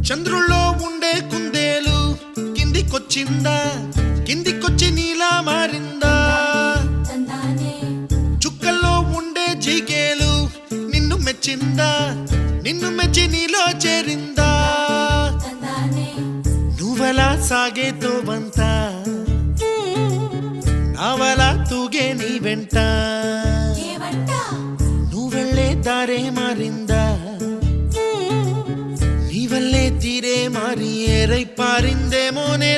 చంద్రుల్లో ఉండే కుందేలు కిందికొచ్చిందా, కిందికొచ్చి నీలా మారిందా? చుక్కల్లో ఉండే జిగేలు నిన్ను మెచ్చిందా, నిన్ను మెచ్చి నీలో చేరిందా? నువ్వలా సాగే తోవంత నావలా తూగే నీ వెంట, నువ్వెళ్ళే దారే మారిందా, నీవల్లే తీరే మారి ఏరై పారిందేమోనే